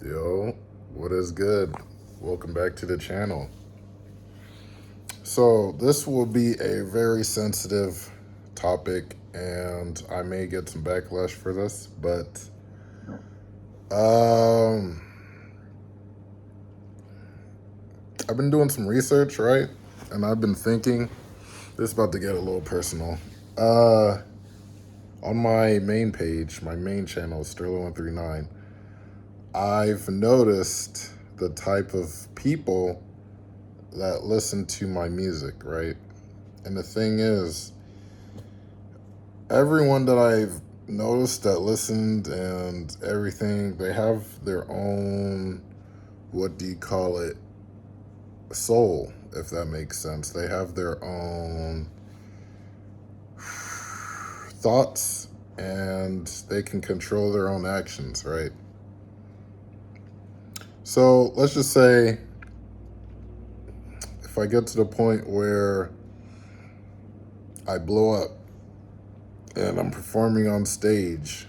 Yo, what is good? Welcome back to the channel. So, this will be a very sensitive topic, and I may get some backlash for this, but um, I've been doing some research, right? And I've been thinking, this is about to get a little personal. On my main page, my main channel, Sterling139, I've noticed the type of people that listen to my music, right? And the thing is, everyone that I've noticed that listened and everything, they have their own, what do you call it, soul, if that makes sense. They have their own thoughts and they can control their own actions, right? So let's just say if I get to the point where I blow up and I'm performing on stage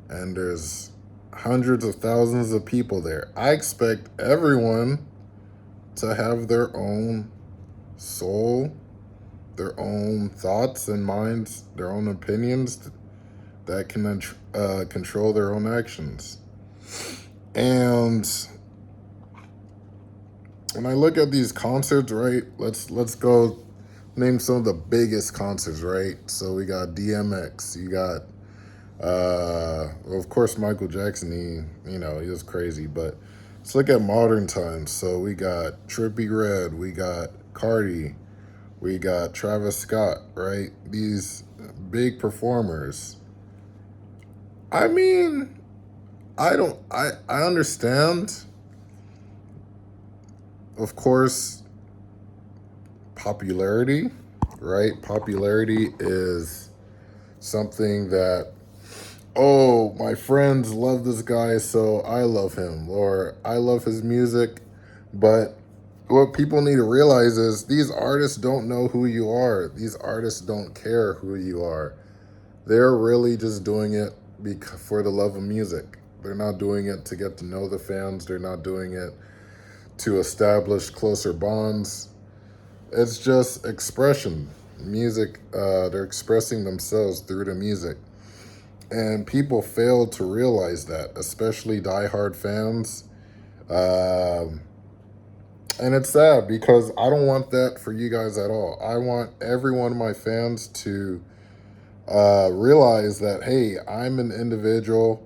and there's hundreds of thousands of people there, I expect everyone to have their own soul, their own thoughts and minds, their own opinions that can control their own actions. And when I look at these concerts, right, let's go name some of the biggest concerts, right? So we got DMX, you got well, of course Michael Jackson, he was crazy, but let's look at modern times. So we got Trippie Redd, we got Cardi, we got Travis Scott, right? These big performers. I mean, I understand, of course, popularity, right? Popularity is something that, oh, my friends love this guy, so I love him, or I love his music. But what people need to realize is these artists don't know who you are. These artists don't care who you are. They're really just doing it for the love of music. They're not doing it to get to know the fans. They're not doing it to establish closer bonds. It's just expression. Music, they're expressing themselves through the music. And people fail to realize that, especially diehard fans. Um, and it's sad because I don't want that for you guys at all. I want every one of my fans to realize that, hey, I'm an individual.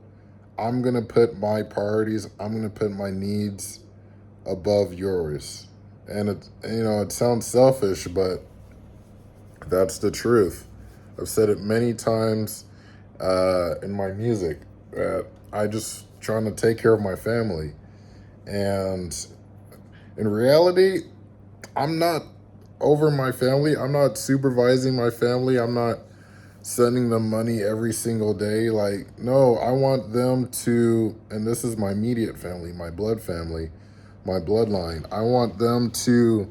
I'm going to put my priorities, I'm going to put my needs above yours. And it sounds selfish, but that's the truth. I've said it many times in my music that I just trying to take care of my family. And in reality, I'm not over my family. I'm not supervising my family. I'm not sending them money every single day. Like, no, I want them to, and this is my immediate family, my blood family, my bloodline. I want them to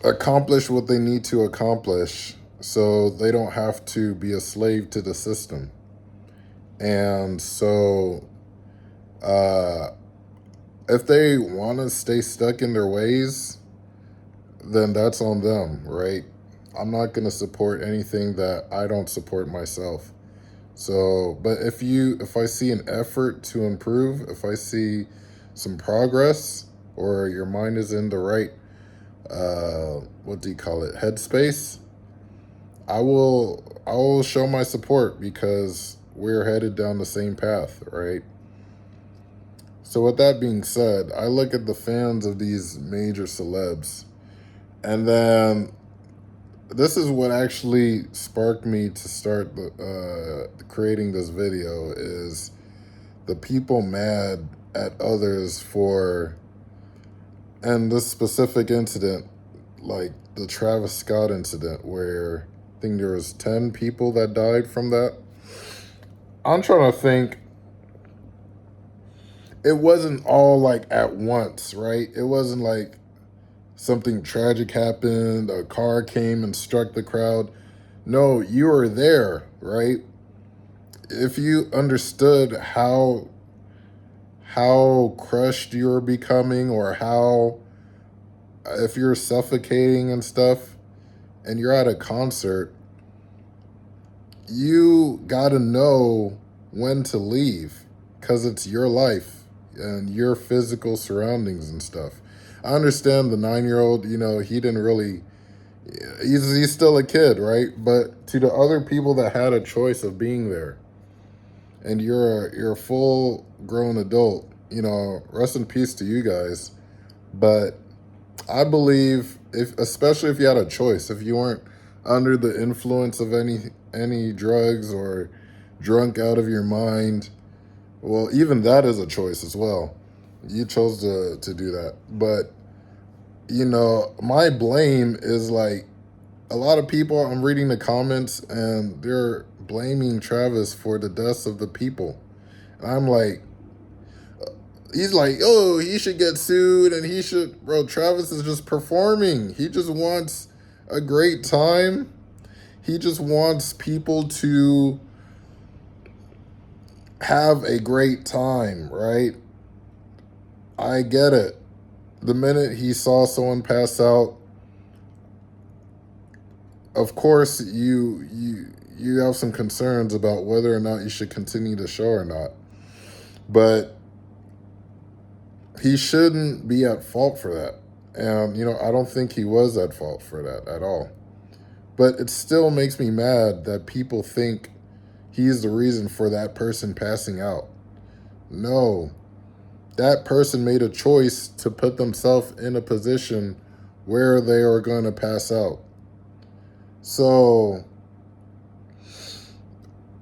accomplish what they need to accomplish so they don't have to be a slave to the system. And so uh, if they want to stay stuck in their ways, then that's on them, right? I'm not going to support anything that I don't support myself. So, but if I see an effort to improve, if I see some progress, or your mind is in the right, what do you call it, headspace, I will show my support because we're headed down the same path, right? So with that being said, I look at the fans of these major celebs, and then this is what actually sparked me to start creating this video is the people mad at others for, and this specific incident, like the Travis Scott incident where I think there was 10 people that died from that. I'm trying to think, it wasn't all like at once, right? It wasn't like something tragic happened, a car came and struck the crowd. No, you were there, right? If you understood how how crushed you're becoming, or how, if you're suffocating and stuff and you're at a concert, you gotta know when to leave, because it's your life and your physical surroundings and stuff. I understand the 9-year-old, he didn't really, he's still a kid, right? But to the other people that had a choice of being there, and you're a full grown adult, rest in peace to you guys. But I believe, if especially if you had a choice, if you weren't under the influence of any drugs or drunk out of your mind, well, even that is a choice as well. You chose to do that. But my blame is like, a lot of people, I'm reading the comments and they're blaming Travis for the deaths of the people. And I'm like, he's like, oh, he should get sued and he should, bro, Travis is just performing. He just wants a great time. He just wants people to have a great time, right? I get it. The minute he saw someone pass out, of course you have some concerns about whether or not you should continue the show or not. But he shouldn't be at fault for that. And, I don't think he was at fault for that at all. But it still makes me mad that people think he's the reason for that person passing out. No. That person made a choice to put themselves in a position where they are going to pass out. So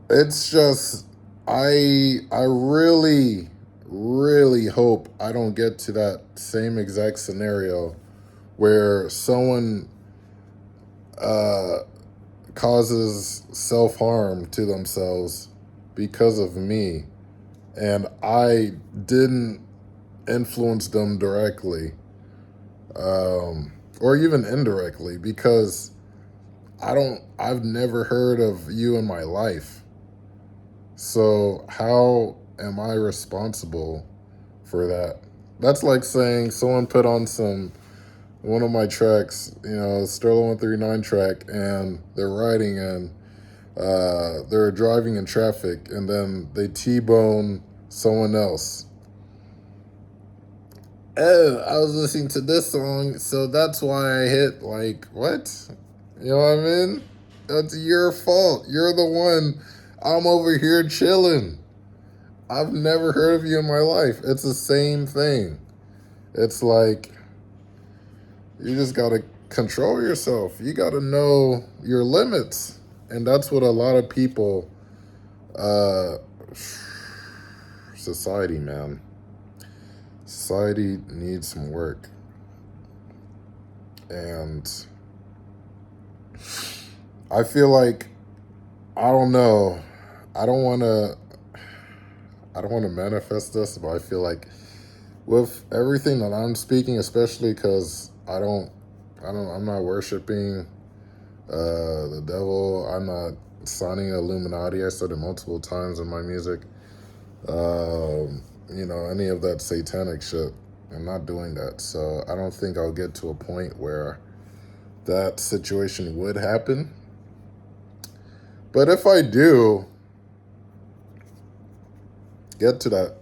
it's just, I really, really hope I don't get to that same exact scenario where someone causes self-harm to themselves because of me, and I didn't influence them directly, or even indirectly, because I've never heard of you in my life. So how am I responsible for that? That's like saying someone put on one of my tracks, Sterling 139 track, and they're riding and they're driving in traffic, and then they T-bone someone else. Oh, I was listening to this song, so that's why I hit, like, what? You know what I mean? That's your fault. You're the one. I'm over here chilling. I've never heard of you in my life. It's the same thing. It's like, you just got to control yourself. You got to know your limits. And that's what a lot of people, society, man. Society needs some work. And I feel like, I don't know, I don't want to manifest this, but I feel like with everything that I'm speaking, especially because I'm not worshiping the devil. I'm not signing Illuminati. I said it multiple times in my music. Any of that satanic shit. I'm not doing that. So I don't think I'll get to a point where that situation would happen. But if I do get to that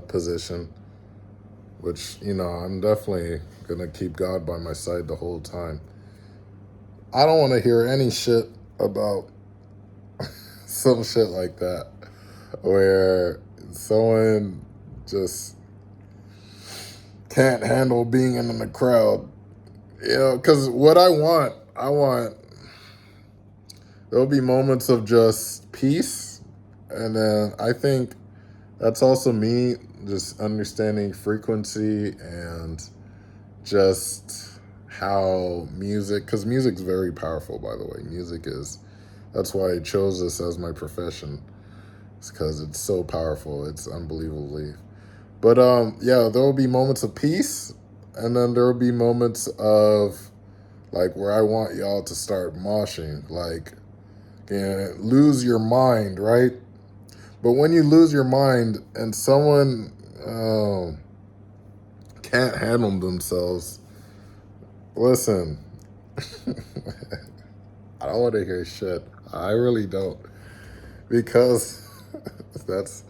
position, which, I'm definitely going to keep God by my side the whole time, I don't want to hear any shit about some shit like that, where someone just can't handle being in the crowd. Because what I want, there'll be moments of just peace. And then I think that's also me just understanding frequency and just how music, because music's very powerful, by the way. That's why I chose this as my profession. It's because it's so powerful. It's unbelievably. But yeah, there will be moments of peace, and then there will be moments of, like, where I want y'all to start moshing, like, lose your mind, right? But when you lose your mind and someone can't handle themselves, listen, I don't want to hear shit. I really don't. Because that's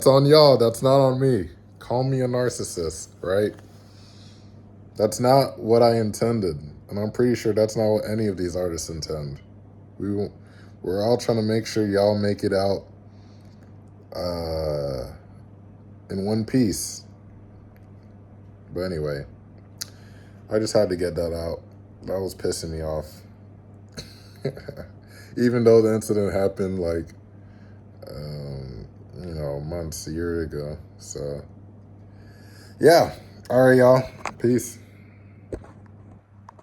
on y'all. That's not on me. Call me a narcissist, right? That's not what I intended. And I'm pretty sure that's not what any of these artists intend. We're all trying to make sure y'all make it out in one piece. But anyway, I just had to get that out. That was pissing me off. Even though the incident happened like, months, a year ago. So, yeah. All right, y'all. Peace.